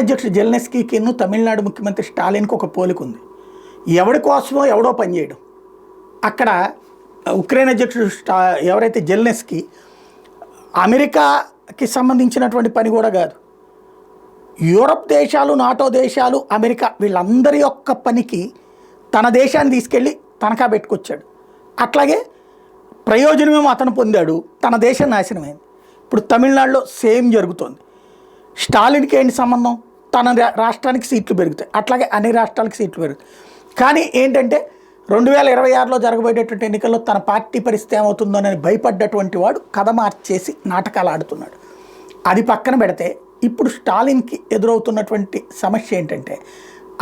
అధ్యక్షుడు జెలెన్స్కీకిను తమిళనాడు ముఖ్యమంత్రి స్టాలిన్కి ఒక పోలిక ఉంది. ఎవడి కోసమో ఎవడో పనిచేయడం. అక్కడ ఉక్రెయిన్ అధ్యక్షుడు ఎవరైతే జెలెన్స్కీ అమెరికాకి సంబంధించినటువంటి పని కూడా కాదు, యూరప్ దేశాలు, నాటో దేశాలు, అమెరికా వీళ్ళందరి యొక్క పనికి తన దేశాన్ని తీసుకెళ్ళి తనఖా పెట్టుకొచ్చాడు. అట్లాగే ప్రయోజనమేమో అతను పొందాడు, తన దేశం నాశనమైంది. ఇప్పుడు తమిళనాడులో సేమ్ జరుగుతోంది. స్టాలిన్కి ఏంటి సంబంధం? తన రాష్ట్రానికి సీట్లు పెరుగుతాయి, అట్లాగే అన్ని రాష్ట్రాలకు సీట్లు పెరుగుతాయి. కానీ ఏంటంటే 2026లో జరగబోయేటటువంటి ఎన్నికల్లో తన పార్టీ పరిస్థితి ఏమవుతుందోనని భయపడ్డటువంటి వాడు కథ మార్చేసి నాటకాలు ఆడుతున్నాడు. అది పక్కన పెడితే ఇప్పుడు స్టాలిన్కి ఎదురవుతున్నటువంటి సమస్య ఏంటంటే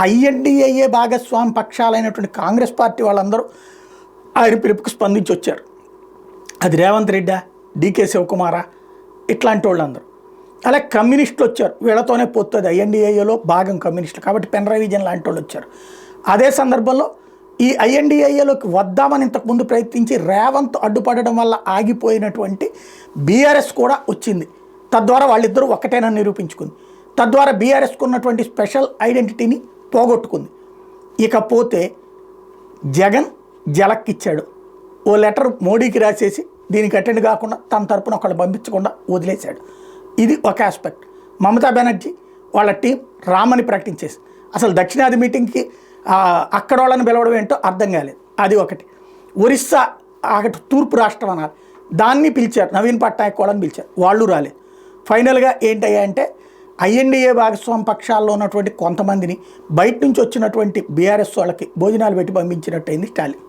ఐఎన్డిఏ భాగస్వామి పక్షాలైనటువంటి కాంగ్రెస్ పార్టీ వాళ్ళందరూ ఆయన పిలుపుకు స్పందించి వచ్చారు. అది రేవంత్ రెడ్డా, డికే శివకుమారా, ఇట్లాంటి వాళ్ళందరూ. అలాగే కమ్యూనిస్టులు వచ్చారు, వీళ్ళతోనే పోతుంది. ఐఎన్డిఏలో భాగం కమ్యూనిస్టులు కాబట్టి పినరయి విజయన్ లాంటి వాళ్ళు వచ్చారు. అదే సందర్భంలో ఈ ఐఎన్డిఏలోకి వద్దామని ఇంతకుముందు ప్రయత్నించి రేవంత్ అడ్డుపడడం వల్ల ఆగిపోయినటువంటి బీఆర్ఎస్ కూడా వచ్చింది. తద్వారా వాళ్ళిద్దరూ ఒకటేనని నిరూపించుకుంది. తద్వారా బీఆర్ఎస్కు ఉన్నటువంటి స్పెషల్ ఐడెంటిటీని పోగొట్టుకుంది. ఇకపోతే జగన్ జలక్కిచ్చాడు. ఓ లెటర్ మోడీకి రాసేసి దీనికి అటెండ్ కాకుండా తన తరపున ఒకళ్ళు పంపించకుండా వదిలేశాడు. ఇది ఒక ఆస్పెక్ట్. మమతా బెనర్జీ వాళ్ళ టీం రామని ప్రకటించేసి అసలు దక్షిణాది మీటింగ్కి అక్కడ వాళ్ళని పిలవడం ఏంటో అర్థం కాలేదు. అది ఒకటి. ఒరిస్సా అటు తూర్పు రాష్ట్రం అన్నారు, దాన్ని పిలిచారు, నవీన్ పట్నాయక్ వాళ్ళని పిలిచారు, వాళ్ళు రాలేదు. ఫైనల్గా ఏంటయ్యా అంటే ఐఎన్డిఏ భాగస్వామి పక్షాల్లో ఉన్నటువంటి కొంతమందిని బయట నుంచి వచ్చినటువంటి బీఆర్ఎస్ వాళ్ళకి భోజనాలు పెట్టి పంపించినట్టయింది స్టాలిన్.